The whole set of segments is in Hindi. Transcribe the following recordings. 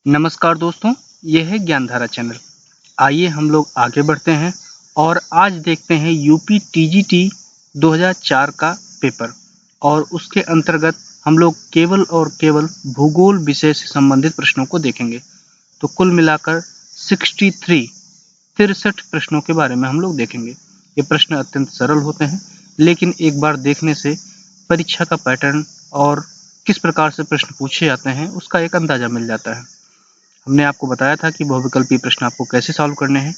नमस्कार दोस्तों, यह है ज्ञानधारा चैनल। आइए हम लोग आगे बढ़ते हैं और आज देखते हैं यूपी टीजीटी 2004 का पेपर और उसके अंतर्गत हम लोग केवल और केवल भूगोल विषय से संबंधित प्रश्नों को देखेंगे। तो कुल मिलाकर 63 प्रश्नों के बारे में हम लोग देखेंगे। ये प्रश्न अत्यंत सरल होते हैं, लेकिन एक बार देखने से परीक्षा का पैटर्न और किस प्रकार से प्रश्न पूछे जाते हैं उसका एक अंदाजा मिल जाता है। हमने आपको बताया था कि बहुविकल्पीय प्रश्न आपको कैसे सॉल्व करने हैं।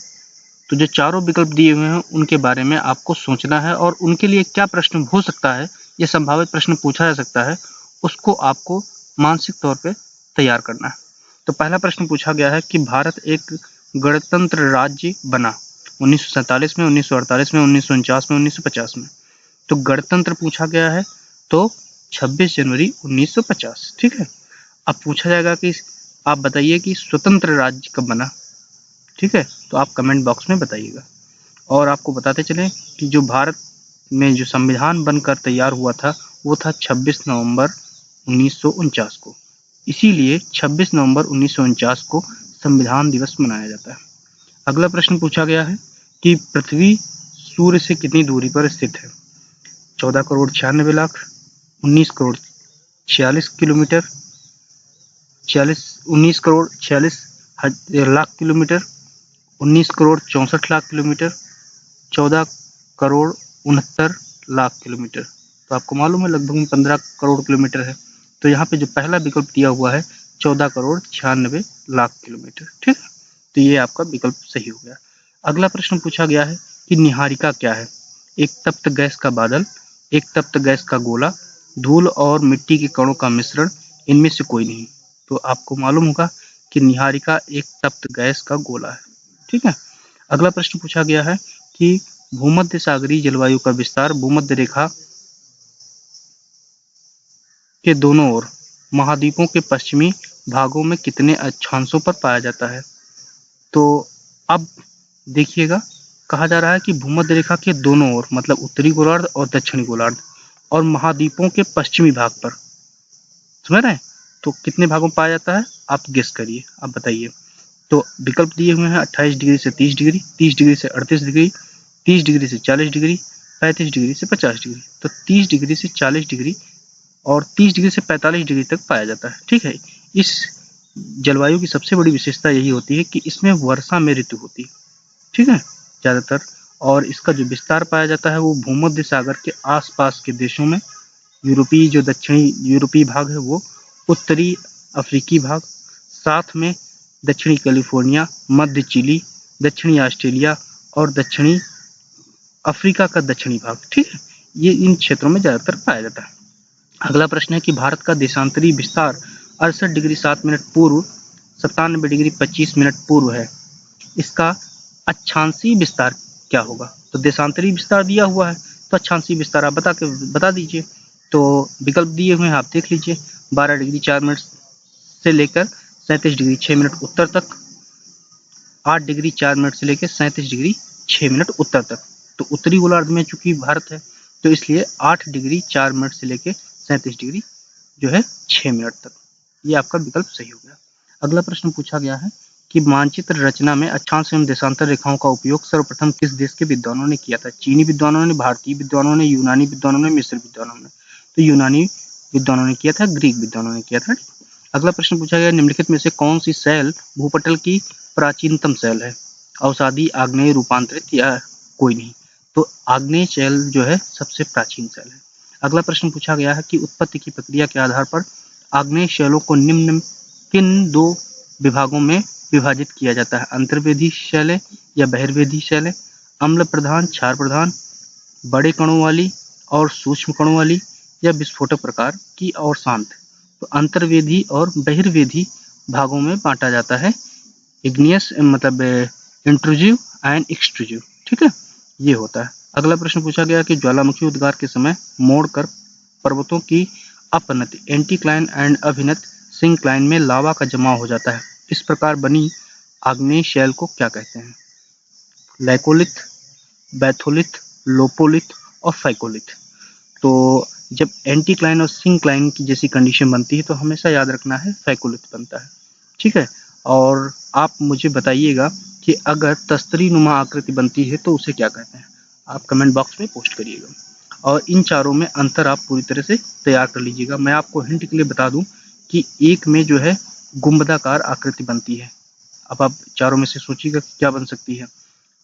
तो जो चारों विकल्प दिए हुए हैं उनके बारे में आपको सोचना है और उनके लिए क्या प्रश्न हो सकता है, ये संभावित प्रश्न पूछा जा सकता है, उसको आपको मानसिक तौर पे तैयार करना है। तो पहला प्रश्न पूछा गया है कि भारत एक गणतंत्र राज्य बना 1947 में, 1948 में, 1949 में, 1950 में। तो गणतंत्र पूछा गया है तो 26 जनवरी 1950। ठीक है। अब पूछा जाएगा कि आप बताइए कि स्वतंत्र राज्य कब बना। ठीक है, तो आप कमेंट बॉक्स में बताइएगा। और आपको बताते चलें कि जो भारत में जो संविधान बनकर तैयार हुआ था वो था 26 नवंबर 1949 को। इसीलिए 26 नवंबर 1949 को संविधान दिवस मनाया जाता है। अगला प्रश्न पूछा गया है कि पृथ्वी सूर्य से कितनी दूरी पर स्थित है। 14 crore 96 lakh, 19 crore 46 kilometre, 19 crore 46 lakh kilometre, 19 crore 64 lakh kilometre, 14 crore 69 lakh kilometre. तो आपको मालूम है लगभग 15 करोड़ किलोमीटर है। तो यहाँ पे जो पहला विकल्प दिया हुआ है 14 करोड़ 96 लाख किलोमीटर। ठीक है, तो ये आपका विकल्प सही हो गया। अगला प्रश्न पूछा गया है कि निहारिका क्या है। एक तप्त गैस का बादल, एक तप्त गैस का गोला, धूल और मिट्टी के कणों का मिश्रण, इनमें से कोई नहीं। तो आपको मालूम होगा कि निहारिका एक तप्त गैस का गोला है। ठीक है। अगला प्रश्न पूछा गया है कि भूमध्य सागरीय जलवायु का विस्तार भूमध्य रेखा के दोनों ओर महाद्वीपों के पश्चिमी भागों में कितने अक्षांशों पर पाया जाता है। तो अब देखिएगा, कहा जा रहा है कि भूमध्य रेखा के दोनों ओर मतलब उत्तरी गोलार्ध और दक्षिणी गोलार्ध और महाद्वीपों के पश्चिमी भाग पर, समझ रहे हैं, तो कितने भागों में पाया जाता है आप गेस करिए, आप बताइए। तो विकल्प दिए हुए हैं 28 डिग्री से 30 डिग्री, 30 डिग्री से 38 डिग्री, 30 डिग्री से 40 डिग्री, 35 डिग्री से 50 डिग्री। तो 30 डिग्री से 40 डिग्री और 30 डिग्री से 45 डिग्री तक पाया जाता है। ठीक है। इस जलवायु की सबसे बड़ी विशेषता यही होती है कि इसमें वर्षा में ऋतु होती है। ठीक है, ज़्यादातर। और इसका जो विस्तार पाया जाता है वो भूमध्य सागर के आसपास के देशों में, यूरोपीय जो दक्षिणी यूरोपीय भाग है वो, उत्तरी अफ्रीकी भाग, साथ में दक्षिणी कैलिफोर्निया, मध्य चिली, दक्षिणी ऑस्ट्रेलिया और दक्षिणी अफ्रीका का दक्षिणी भाग। ठीक है, ये इन क्षेत्रों में ज़्यादातर पाया जाता है। अगला प्रश्न है कि भारत का देशांतरी विस्तार 68 डिग्री 7 मिनट पूर्व, 97 डिग्री 25 मिनट पूर्व है। इसका अक्षांशीय विस्तार क्या होगा। तो देशांतरी विस्तार दिया हुआ है तो अक्षांशीय विस्तार आप बता दीजिए। तो विकल्प दिए हुए हैं, आप देख लीजिए। 12 डिग्री 4 मिनट से लेकर 37 डिग्री 6 मिनट उत्तर तक, 8 डिग्री 4 मिनट से लेकर 37 डिग्री 6 मिनट उत्तर तक। तो उत्तरी गोलार्ध में चूंकि भारत है तो इसलिए 8 डिग्री 4 मिनट से लेकर 37 डिग्री जो है 6 मिनट तक। ये आपका विकल्प सही हो गया। अगला प्रश्न पूछा गया है कि मानचित्र रचना में अक्षांश एवं देशांतर रेखाओं का उपयोग सर्वप्रथम किस देश के विद्वानों ने किया था। चीनी विद्वानों ने, भारतीय विद्वानों ने, यूनानी विद्वानों ने, मिस्र विद्वानों ने। तो यूनानी विद्वानों ने किया था, ग्रीक विद्वानों ने किया था। अगला प्रश्न पूछा गया, निम्नलिखित में से कौन सी शैल भूपटल की प्राचीनतम शैल है। अवसादी, आग्नेय, रूपांतरित या कोई नहीं। तो आग्नेय शैल जो है सबसे प्राचीन शैल है। अगला प्रश्न पूछा गया है कि उत्पत्ति की प्रक्रिया के आधार पर आग्नेय शैलों को निम्न किन दो विभागों में विभाजित किया जाता है। अंतर्वेदी शैलें या बहिर्वेदी शैलें, अम्ल प्रधान, क्षार प्रधान, बड़े कणों वाली और सूक्ष्म कणों वाली, या विस्फोटक प्रकार की और शांत। तो अंतर्वेदी और बहिर्वेदी भागों में बांटा जाता है। इग्नियस मतलब इंट्रूजिव एंड एक्सट्रूजिव। ठीक है, ये होता है। अगला प्रश्न पूछा गया कि ज्वालामुखी उद्गार के समय मोड़कर पर्वतों की अपनति एंटीक्लाइन एंड अभिनत सिंक्लाइन में लावा का जमाव हो जाता है। इस प्रकार बनी आग्नेय शैल को क्या कहते हैं। लैकोलिथ, बैथोलिथ, लोपोलिथ और फाइकोलिथ। तो जब एंटीक्लाइन और सिंक्लाइन की जैसी कंडीशन बनती है तो हमेशा याद रखना है फाइकोलिथ बनता है। ठीक है। और आप मुझे बताइएगा कि अगर तस्तरी नुमा आकृति बनती है तो उसे क्या कहते हैं, आप कमेंट बॉक्स में पोस्ट करिएगा। और इन चारों में अंतर आप पूरी तरह से तैयार कर लीजिएगा। मैं आपको हिंट के लिए बता दूं कि एक में जो है गुंबदाकार आकृति बनती है। अब आप चारों में से सोचिएगा कि क्या बन सकती है।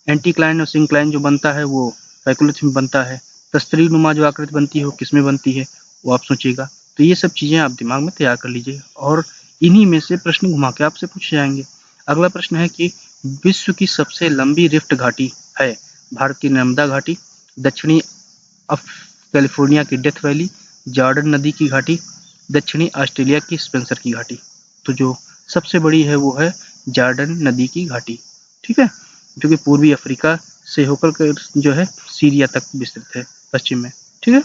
एंटीक्लाइन और सिंक्लाइन जो बनता है वो फैकुलस में बनता है। तस्तरी नुमा जो आकृति बनती है वो किस में बनती है, वो आप सोचिएगा। तो ये सब चीज़ें आप दिमाग में तैयार कर लीजिए और इन्हीं में से प्रश्न घुमा के आपसे पूछे जाएंगे। अगला प्रश्न है कि विश्व की सबसे लंबी रिफ्ट घाटी है भारत की नर्मदा घाटी, दक्षिणी कैलिफोर्निया की डेथ वैली, जॉर्डन नदी की घाटी, दक्षिणी ऑस्ट्रेलिया की स्पेंसर की घाटी। तो जो सबसे बड़ी है वो है जॉर्डन नदी की घाटी, ठीक है, जो कि पूर्वी अफ्रीका से होकर जो है सीरिया तक विस्तृत है पश्चिम में, ठीक है।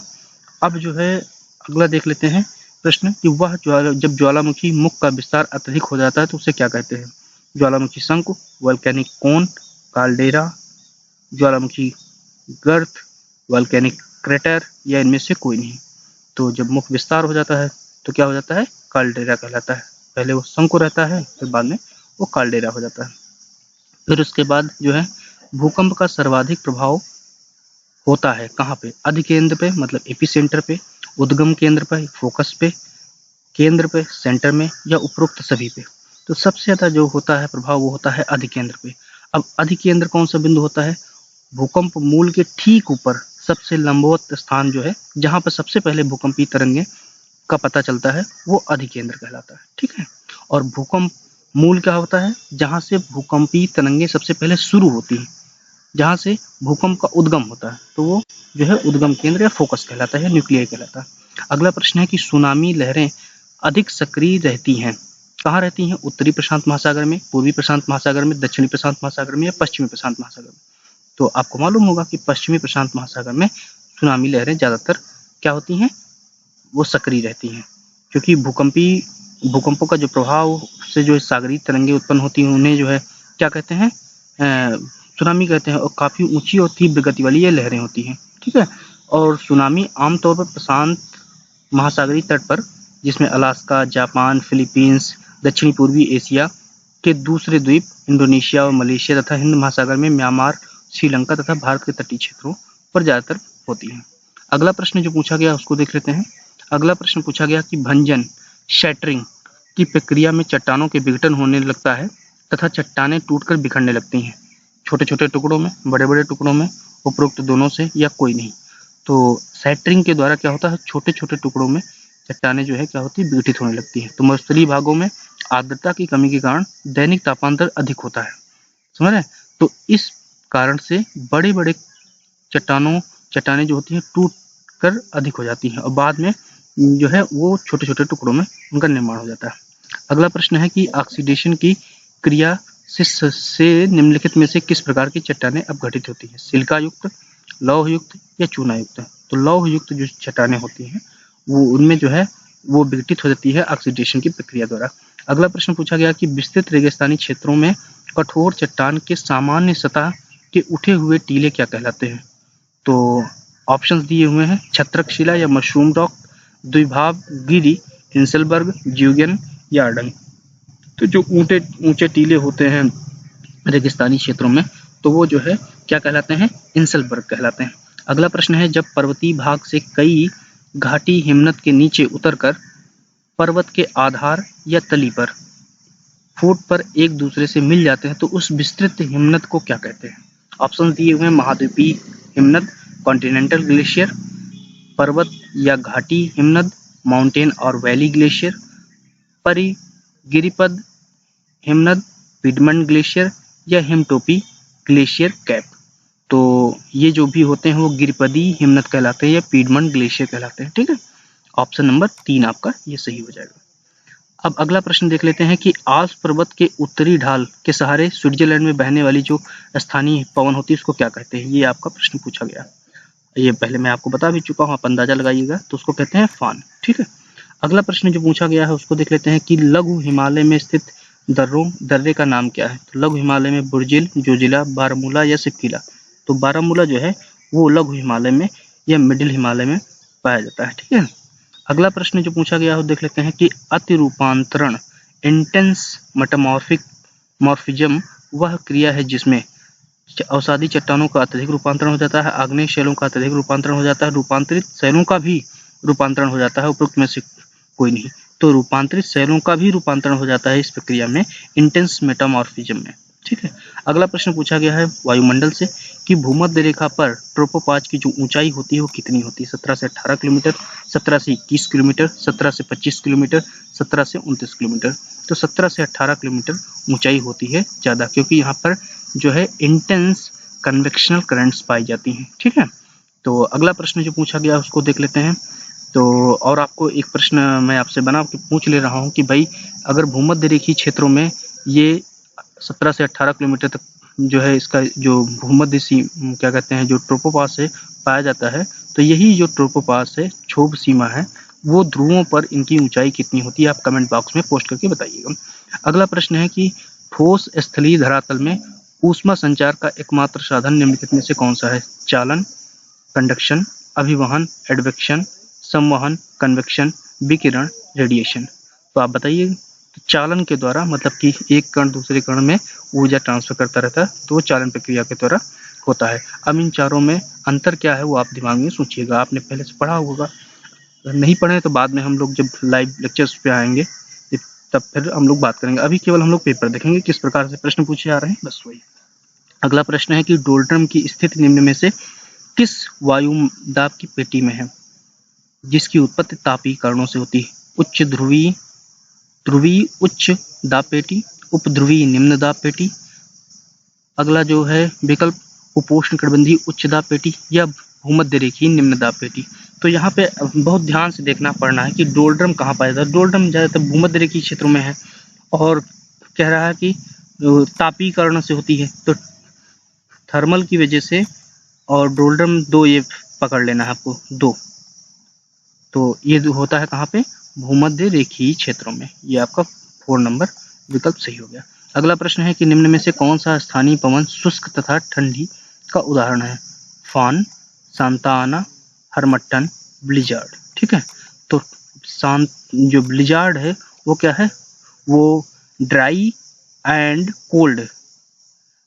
अब जो है अगला देख लेते हैं प्रश्न कि वह जब ज्वालामुखी मुख का विस्तार अत्यधिक हो जाता है तो उसे क्या कहते हैं। ज्वालामुखी शंकु, वोल्केनिक कोन, काल्डेरा, ज्वालामुखी गर्त, वोल्केनिक क्रेटर या इनमें से कोई नहीं। तो जब मुख विस्तार हो जाता है तो क्या हो जाता है, काल्डेरा कहलाता है। पहले वो शंकु रहता है, फिर बाद में वो काल्डेरा हो जाता है। फिर उसके बाद जो है भूकंप का सर्वाधिक प्रभाव होता है कहाँ पे, अधिकेंद्र पे मतलब एपिसेंटर पे, उद्गम केंद्र पे, फोकस पे, केंद्र पे, सेंटर में या उपरोक्त सभी पे। तो सबसे ज्यादा जो होता है प्रभाव वो होता है अधिकेंद्र पे। अब अधिकेंद्र कौन सा बिंदु होता है, भूकंप मूल के ठीक ऊपर सबसे लंबवत स्थान जो है जहां पर सबसे पहले भूकंपीय तरंगे का पता चलता है वो अधिकेंद्र कहलाता है, ठीक है। और भूकंप मूल क्या होता है, जहां से भूकंपीय तरंगे सबसे पहले शुरू होती हैं, जहां से भूकंप का उद्गम होता है, तो वो जो है उद्गम केंद्र या फोकस कहलाता है, न्यूक्लियर कहलाता है। अगला प्रश्न है कि सुनामी लहरें अधिक सक्रिय रहती हैं, कहाँ रहती हैं, उत्तरी प्रशांत महासागर में, पूर्वी प्रशांत महासागर में, दक्षिणी प्रशांत महासागर में या पश्चिमी प्रशांत महासागर में। तो आपको मालूम होगा कि पश्चिमी प्रशांत महासागर में सुनामी लहरें ज्यादातर क्या होती हैं, वो सक्रिय रहती हैं, क्योंकि भूकंपों का जो प्रभाव से जो सागरीय तरंगे उत्पन्न होती हैं उन्हें जो है क्या कहते हैं, सुनामी कहते हैं। और काफी ऊंची और तीव्र गति वाली ये लहरें होती हैं, ठीक है। और सुनामी आमतौर पर प्रशांत महासागरीय तट पर, जिसमें अलास्का, जापान, फिलीपींस, दक्षिणी पूर्वी एशिया के दूसरे द्वीप, इंडोनेशिया और मलेशिया तथा हिंद महासागर में म्यांमार, श्रीलंका तथा भारत के तटीय क्षेत्रों पर ज्यादातर होती है। अगला प्रश्न जो पूछा गया उसको देख लेते हैं। अगला प्रश्न पूछा गया कि भंजन शैटरिंग की प्रक्रिया में चट्टानों के विघटन होने लगता है तथा चट्टानें टूटकर बिखरने लगती हैं, छोटे छोटे टुकड़ों में, बड़े बड़े टुकड़ों में, उपरोक्त दोनों से या कोई नहीं। तो शैटरिंग के द्वारा क्या होता है, छोटे छोटे टुकड़ों में चट्टानें जो है क्या होती है, विघटित होने लगती है। तो मरुस्थलीय भागों में आर्द्रता की कमी के कारण दैनिक तापांतर अधिक होता है, समझ रहे हैं। तो इस कारण से बड़े बड़े चट्टानें जो होती हैं टूट कर अधिक हो जाती हैं और बाद में जो है वो छोटे छोटे टुकड़ों में उनका निर्माण हो जाता है। अगला प्रश्न है कि ऑक्सीडेशन की क्रिया से निम्नलिखित में से किस प्रकार की चट्टानें अपघटित होती हैं, सिलिका युक्त, लौह युक्त या चूना युक्त। तो लौह युक्त जो चट्टानें होती हैं वो उनमें जो है वो विघटित हो जाती है ऑक्सीडेशन की प्रक्रिया द्वारा। अगला प्रश्न पूछा गया कि विस्तृत रेगिस्तानी क्षेत्रों में कठोर चट्टान के सामान्य सतह के उठे हुए टीले क्या कहलाते हैं। तो ऑप्शंस दिए हुए हैं, छत्रक शिला या मशरूम रॉक, द्विभाव गिरी, इंसलबर्ग, ज्यूगन या अडंग। तो जो ऊंचे टीले होते हैं रेगिस्तानी क्षेत्रों में तो वो जो है क्या कहलाते हैं, इंसलबर्ग कहलाते हैं। अगला प्रश्न है जब पर्वतीय भाग से कई घाटी हिमनद के नीचे उतरकर पर्वत के आधार या तली पर फुट पर एक दूसरे से मिल जाते हैं तो उस विस्तृत हिमनद को क्या कहते हैं। ऑप्शन दिए हुए हैं, महाद्वीपीय हिमनद, कॉन्टिनेंटल ग्लेशियर, पर्वत या घाटी हिमनद, माउंटेन और वैली ग्लेशियर, गिरिपद हिमनद, पिडमंट ग्लेशियर या हिमटोपी ग्लेशियर कैप। तो ये जो भी होते हैं वो गिरिपदी हिमनद कहलाते हैं या पिडमंट ग्लेशियर कहलाते हैं, ठीक है। ऑप्शन नंबर 3 आपका ये सही हो जाएगा। अब अगला प्रश्न देख लेते हैं कि आल्प्स पर्वत के उत्तरी ढाल के सहारे स्विट्जरलैंड में बहने वाली जो स्थानीय पवन होती है उसको क्या कहते हैं। ये आपका प्रश्न पूछा गया, ये पहले मैं आपको बता भी चुका हूँ, आप अंदाजा लगाइएगा। तो उसको कहते हैं फान, ठीक है। अगला प्रश्न जो पूछा गया है उसको देख लेते हैं कि लघु हिमालय में स्थित दर्रे का नाम क्या है। तो लघु हिमालय में बुर्जिल, जोजिला, बारामूला या सिपकिला। तो बारामूला जो है वो लघु हिमालय में या मिडिल हिमालय में पाया जाता है, ठीक है। अगला प्रश्न जो पूछा गया है देख लेते हैं कि अतिरूपांतरण इंटेंस मेटामॉर्फिज्म वह क्रिया है जिसमें अवसादी चट्टानों का अत्यधिक रूपांतरण हो जाता है, आग्नेय शैलों का अत्यधिक रूपांतरण हो जाता है, रूपांतरित शैलों का भी रूपांतरण हो जाता है, उपरोक्त में से कोई नहीं। तो रूपांतरित शैलों का भी रूपांतरण हो जाता है इस प्रक्रिया में, इंटेंस मेटामॉर्फिज्म में। ठीक है। अगला प्रश्न पूछा गया है वायुमंडल से कि भूमध्य रेखा पर ट्रोपोपॉज की जो ऊंचाई होती है वो कितनी होती है? 17 से 18 किलोमीटर, 17 से 21 किलोमीटर, 17 से 25 किलोमीटर, 17 से 29 किलोमीटर। तो 17 से 18 किलोमीटर ऊंचाई होती है ज़्यादा, क्योंकि यहाँ पर जो है इंटेंस कन्वेक्शनल करंट्स पाई जाती हैं। ठीक है। तो अगला प्रश्न जो पूछा गया उसको देख लेते हैं। तो और आपको एक प्रश्न मैं आपसे बना के पूछ ले रहा हूँ कि भाई अगर भूमध्य रेखीय क्षेत्रों में ये 17 से 18 किलोमीटर तक जो है इसका जो भूमध्य क्या कहते हैं जो ट्रोपोपॉज है पाया जाता है, तो यही जो ट्रोपोपॉज है क्षोभ सीमा है वो ध्रुवों पर इनकी ऊंचाई कितनी होती है? आप कमेंट बॉक्स में पोस्ट करके बताइएगा। अगला प्रश्न है कि ठोस स्थलीय धरातल में ऊष्मा संचार का एकमात्र साधन निम्नलिखित में से कौन सा है? चालन, कंडक्शन, अभिवहन, एडवेक्शन, संवहन, कन्वेक्शन, विकिरण, रेडिएशन। तो आप बताइए। तो चालन के द्वारा मतलब कि एक कण दूसरे कण में ऊर्जा ट्रांसफर करता रहता है, तो वो चालन प्रक्रिया के द्वारा होता है। अब इन चारों में अंतर क्या है वो आप दिमाग में सोचिएगा। आपने पहले से पढ़ा होगा, नहीं पढ़े तो बाद में हम लोग जब लाइव लेक्चर्स पे आएंगे तब फिर हम लोग बात करेंगे। अभी केवल हम लोग पेपर देखेंगे किस प्रकार से प्रश्न पूछे जा रहे हैं, बस वही। अगला प्रश्न है कि डोल्ट्रम की स्थिति निम्न में से किस वायु दाब की पेटी में है जिसकी उत्पत्ति तापीय कारणों से होती है? उच्च ध्रुवीय उच्च दाब पेटी, उपध्रुवीय निम्न दाब पेटी, अगला जो है विकल्प उपोष्णकटिबंधीय उच्च दाब पेटी, या भूमध्य रेखीय निम्न दाब पेटी। तो यहाँ पे बहुत ध्यान से देखना पड़ना है कि डोल्ट्रम कहाँ पाया जाता है। डोल्ट्रम ज़्यादातर भूमध्य रेखीय क्षेत्रों में है और कह रहा है कि तापीय कारणों से होती है, तो थर्मल की वजह से और डोल्ट्रम दो ये पकड़ लेना है आपको, दो। तो ये होता है कहाँ पे? भूमध्य रेखीय क्षेत्रों में। ये आपका 4 नंबर विकल्प सही हो गया। अगला प्रश्न है कि निम्न में से कौन सा स्थानीय पवन शुष्क तथा ठंडी का उदाहरण है? फान, सांता आना, हरमट्टन, ब्लिजार्ड। ठीक है। तो जो ब्लिजार्ड है वो क्या है? वो dry and cold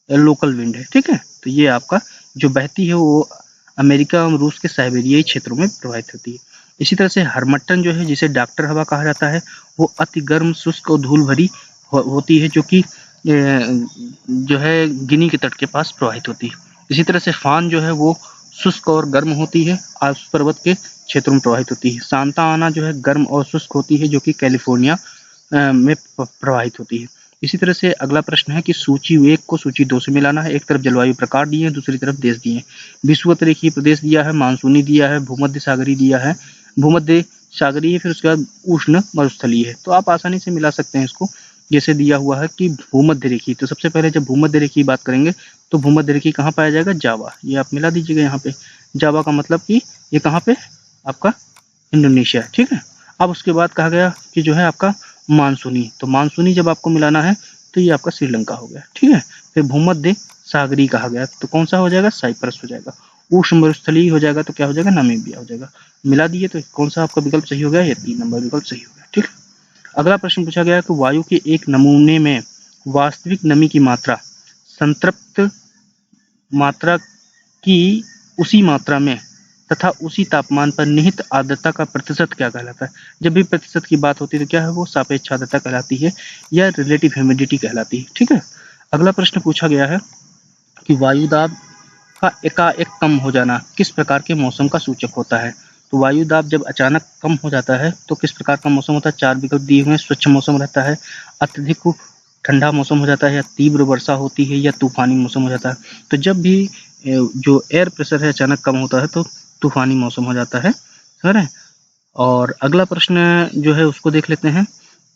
local wind है। ठीक है। तो ये आपका जो बहती है वो अमेरिका और रूस के साइबेरियाई क्षेत्रों में प्रवाहित होती है। इसी तरह से हरमट्टन जो है जिसे डॉक्टर हवा कहा जाता है वो अति गर्म, शुष्क और धूल भरी होती है, जो कि जो है गिनी के तट के पास प्रवाहित होती है। इसी तरह से फान जो है वो शुष्क और गर्म होती है, आल्प्स पर्वत के क्षेत्रों में प्रवाहित होती है। सांता आना जो है गर्म और शुष्क होती है, जो कि कैलिफोर्निया में प्रवाहित होती है। इसी तरह से अगला प्रश्न है कि सूची 1 को सूची 2 से मिलाना है। एक तरफ जलवायु प्रकार दिए हैं, दूसरी तरफ देश दिए हैं। विषुवत रेखीय प्रदेश दिया है, मानसूनी दिया है, भूमध्य सागरीय दिया है, भूमध्य सागरीय फिर उसके बाद उष्ण मरुस्थलीय है। तो आप आसानी से मिला सकते हैं इसको। जैसे दिया हुआ है कि भूमध्य रेखीय, तो सबसे पहले जब भूमध्य रेखीय की बात करेंगे तो भूमध्य रेखीय कहाँ पाया जाएगा? जावा। ये आप मिला दीजिएगा यहाँ पे। जावा का मतलब कि ये कहाँ पे? आपका इंडोनेशिया। ठीक है। अब उसके बाद कहा गया कि जो है आपका मानसूनी, तो मानसूनी जब आपको मिलाना है तो ये आपका श्रीलंका हो गया। ठीक है। फिर भूमध्य सागरीय कहा गया तो कौन सा हो जाएगा? साइप्रस हो जाएगा। उष्ण मरुस्थलीय हो जाएगा तो क्या हो जाएगा? नामीबिया हो जाएगा। मिला दिए तो कौन सा आपका विकल्प सही हो गया? ये 3 नंबर विकल्प सही हो गया। ठीक है। अगला प्रश्न पूछा गया कि वायु के एक नमूने में वास्तविक नमी की मात्रा संतृप्त मात्रा की उसी मात्रा में तथा उसी तापमान पर निहित आर्द्रता का प्रतिशत क्या कहलाता है? जब भी प्रतिशत की बात होती है तो क्या है? वो सापेक्ष आर्द्रता कहलाती है या रिलेटिव ह्यूमिडिटी कहलाती है। ठीक है। अगला प्रश्न पूछा गया है कि वायु दाब का एकाएक कम हो जाना किस प्रकार के मौसम का सूचक होता है? तो वायु दाब जब अचानक कम हो जाता है तो किस प्रकार का मौसम होता है? 4 विकल्प दिए हुए हैं। स्वच्छ मौसम रहता है, अत्यधिक ठंडा मौसम हो जाता है, या तीव्र वर्षा होती है, या तूफानी मौसम हो जाता है। तो जब भी जो एयर प्रेशर है अचानक कम होता है तो तूफानी मौसम हो जाता है। समझ रहे हैं? और अगला प्रश्न जो है उसको देख लेते हैं।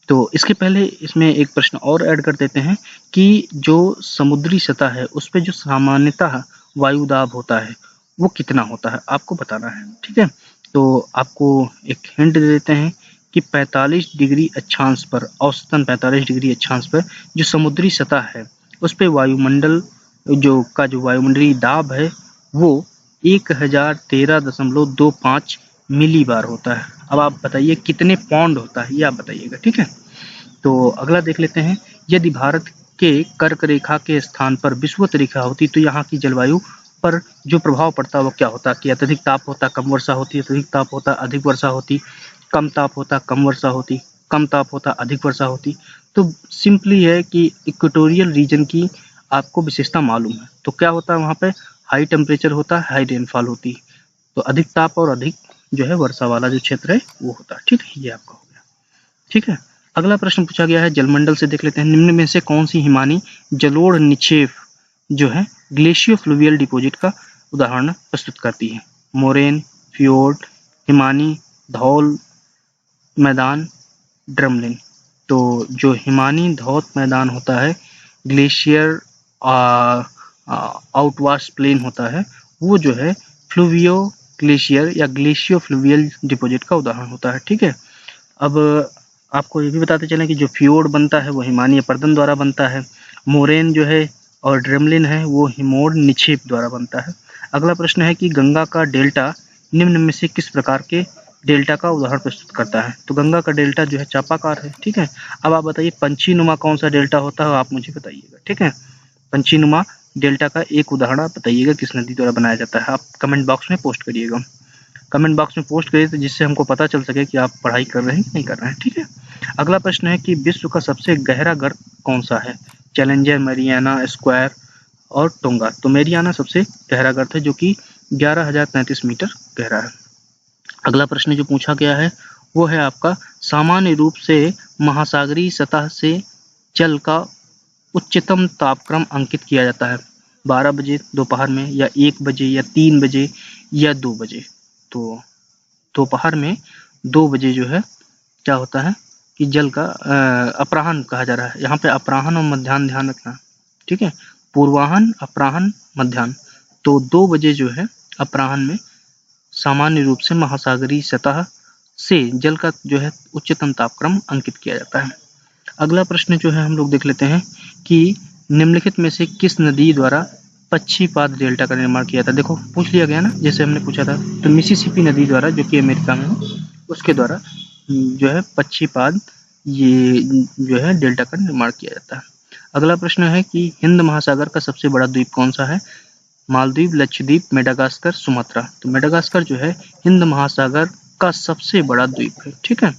तो इसके पहले इसमें एक प्रश्न और ऐड कर देते हैं कि जो समुद्री सतह है उस पर जो सामान्यतः वायु दाब होता है वो कितना होता है आपको बताना है। ठीक है। तो आपको एक हिंट दे देते हैं कि 45 डिग्री अक्षांश पर, औसतन 45 डिग्री अक्षांश पर जो समुद्री सतह है उस पर वायुमंडल जो वायुमंडलीय दाब है वो 1013.25 मिली बार होता है। अब आप बताइए कितने पाउंड होता है, ये आप बताइएगा। ठीक है। तो अगला देख लेते हैं, यदि भारत के कर्क रेखा के स्थान पर विषुवत रेखा होती तो यहाँ की जलवायु पर जो प्रभाव पड़ता वो क्या होता, कि अत्यधिक ताप होता, कम वर्षा होती, अत्यधिक ताप होता, अधिक वर्षा होती, कम ताप होता, कम वर्षा होती, कम ताप होता, अधिक वर्षा होती। तो सिंपली है कि इक्वेटोरियल रीजन की आपको विशेषता मालूम है, तो क्या होता है वहाँ पे, हाई टेम्परेचर होता है, हाई रेनफॉल होती, तो अधिक ताप और अधिक जो है वर्षा वाला जो क्षेत्र है वो होता है। ठीक है, ये आपका हो गया। ठीक है, अगला प्रश्न पूछा गया है जलमंडल से, देख लेते हैं, निम्न में से कौन सी हिमानी जलोढ़ निक्षेप जो है ग्लेशियो फ्लूवियल डिपॉजिट का उदाहरण प्रस्तुत करती है? मोरेन, फ्योर्ड, हिमानी, धौल मैदान, ड्रमलिन। तो जो हिमानी धौत मैदान होता है, ग्लेशियर आउटवाश प्लेन होता है, वो जो है फ्लूवियो ग्लेशियर या ग्लेशियो फ्लूवियल डिपॉजिट का उदाहरण होता है। ठीक है, अब आपको ये भी बताते चलें कि जो फ्योर्ड बनता है वो हिमानी अपर्दन द्वारा बनता है, मोरेन जो है और ड्रेमलिन है वो हिमोड निक्षेप द्वारा बनता है। अगला प्रश्न है कि गंगा का डेल्टा निम्न में से किस प्रकार के डेल्टा का उदाहरण प्रस्तुत करता है? तो गंगा का डेल्टा जो है चापाकार है। ठीक है, अब आप बताइए पंछी नुमा कौन सा डेल्टा होता है, आप मुझे बताइएगा। ठीक है, पंछी नुमा डेल्टा का एक उदाहरण आप बताइएगा किस नदी द्वारा बनाया जाता है, आप कमेंट बॉक्स में पोस्ट करिएगा। कमेंट बॉक्स में पोस्ट करिए तो जिससे हमको पता चल सके कि आप पढ़ाई कर रहे हैं कि नहीं कर रहे हैं। ठीक है, अगला प्रश्न है कि विश्व का सबसे गहरा गर्त कौन सा है? चैलेंजर, मैरियाना, स्क्वायर और टोंगा। तो मैरियाना सबसे गहरा गर्त है जो कि 11,033 मीटर गहरा है। अगला प्रश्न जो पूछा गया है वो है आपका, सामान्य रूप से महासागरीय सतह से जल का उच्चतम तापक्रम अंकित किया जाता है 12 बजे दोपहर में, या 1 बजे, या 3 बजे, या 2 बजे। तो दोपहर में 2 बजे जो है क्या होता है कि जल का अपराह्न कहा जा रहा है, यहाँ पे अपराह्न और मध्याह्न ध्यान रखना। ठीक है, पूर्वाह्न, अपराह्न, मध्याह्न। तो 2 बजे जो है अपराह्न में सामान्य रूप से महासागरीय सतह से जल का जो है उच्चतम तापक्रम अंकित किया जाता है। अगला प्रश्न जो है हम लोग देख लेते हैं कि निम्नलिखित में से किस नदी द्वारा पक्षीपाद डेल्टा का निर्माण किया था? देखो पूछ लिया गया ना, जैसे हमने पूछा था, तो मिसिसिपी नदी द्वारा जो कि अमेरिका में है उसके द्वारा जो है पक्षीपाद ये जो है डेल्टा का निर्माण किया जाता है। अगला प्रश्न है कि हिंद महासागर का सबसे बड़ा द्वीप कौन सा है? Maldives, Lakshadweep, Madagascar, Sumatra. तो मेडागास्कर जो है हिंद महासागर का सबसे बड़ा द्वीप है। ठीक है,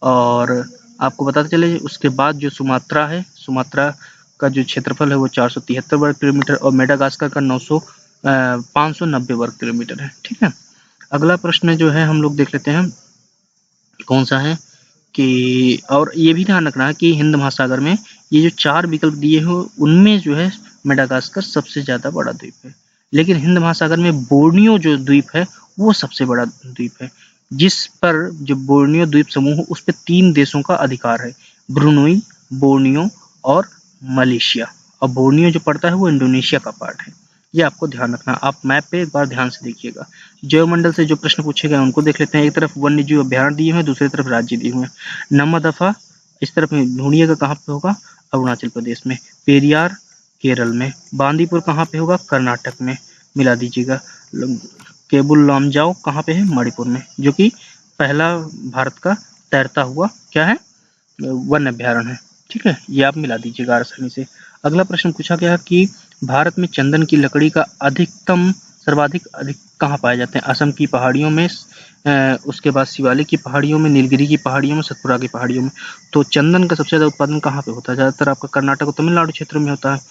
और आपको बताते चले उसके बाद जो सुमात्रा है, सुमात्रा का जो क्षेत्रफल है वो 473 वर्ग किलोमीटर और मेडागास्कर का 590 वर्ग किलोमीटर है। ठीक है, अगला प्रश्न जो है हम लोग देख लेते हैं कौन सा है कि, और ये भी ध्यान रखना है कि हिंद महासागर में ये जो 4 विकल्प दिए हो उनमें जो है मेडागास्कर सबसे ज्यादा बड़ा द्वीप है, लेकिन हिंद महासागर में बोर्नियो जो द्वीप है वो सबसे बड़ा द्वीप है, जिस पर जो बोर्नियो द्वीप समूह उस पर 3 देशों का अधिकार है, ब्रुनोई, बोर्नियो और मलेशिया। और बोर्नियो जो पड़ता है वो इंडोनेशिया का पार्ट है, ये आपको ध्यान रखना। आप मैप पे एक बार ध्यान से देखिएगा। जैवमंडल से जो प्रश्न पूछे गए उनको देख लेते हैं। एक तरफ वन्य जीव अभ्यारण्य दिए हुए हैं, दूसरी तरफ राज्य दिए हुए हैं। नम्मा दफा इस तरफ ढूंढिएगा कहाँ पे होगा, अरुणाचल प्रदेश में। पेरियार केरल में। बांदीपुर कहाँ पे होगा, कर्नाटक में, मिला दीजिएगा। केबुल लामजाओ कहाँ पे है, मणिपुर में, जो कि पहला भारत का तैरता हुआ क्या है, वन अभ्यारण्य है। ठीक है, ये आप मिला दीजिएगा आसानी से। अगला प्रश्न पूछा गया कि भारत में चंदन की लकड़ी का सर्वाधिक कहाँ पाए जाते हैं? असम की पहाड़ियों में, उसके बाद शिवालिक की पहाड़ियों में, नीलगिरी की पहाड़ियों में, सतपुरा की पहाड़ियों में। तो चंदन का सबसे ज्यादा उत्पादन कहाँ पे होता है? ज्यादातर आपका कर्नाटक और तमिलनाडु क्षेत्र में होता है,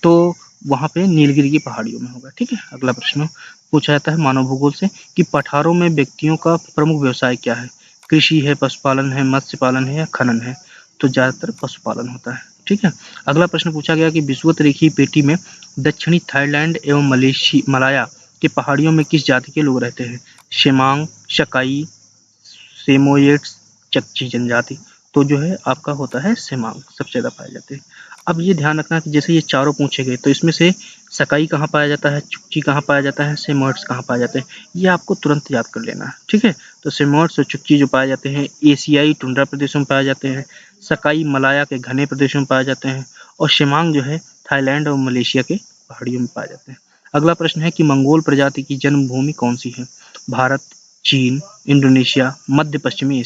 तो वहां पे नीलगिरी की पहाड़ियों में होगा। ठीक है, अगला प्रश्न पूछा जाता है मानव भूगोल से कि पठारों में व्यक्तियों का प्रमुख व्यवसाय क्या है? कृषि है, पशुपालन है, मत्स्य पालन है या खनन है? तो ज्यादातर पशुपालन होता है। ठीक है, अगला प्रश्न पूछा गया कि विषुवत रेखीय पेटी में दक्षिणी थाईलैंड एवं मलाया के पहाड़ियों में किस जाति के लोग रहते हैं? शेमांग, शकाई, सेमोयेट्स, चकची जनजाति। तो जो है आपका होता है सेमांग, सबसे ज्यादा पाए जाते हैं। अब ये ध्यान रखना कि जैसे ये चारों पूछे गए तो इसमें से सकाई कहाँ पाया जाता है, चुकची कहाँ पाया जाता है, सेमोयट्स कहाँ पाए जाते हैं, ये आपको तुरंत याद कर लेना है। ठीक है, तो सेमोयट्स और चुकची जो पाए जाते हैं एशियाई टुंड्रा प्रदेशों में पाए जाते हैं, सकाई मलाया के घने प्रदेशों में पाए जाते हैं, और शेमांग जो है थाईलैंड और मलेशिया के पहाड़ियों में पाए जाते हैं। अगला प्रश्न है कि मंगोल प्रजाति की जन्मभूमि कौन सी है? भारत, चीन, इंडोनेशिया, मध्य पश्चिमी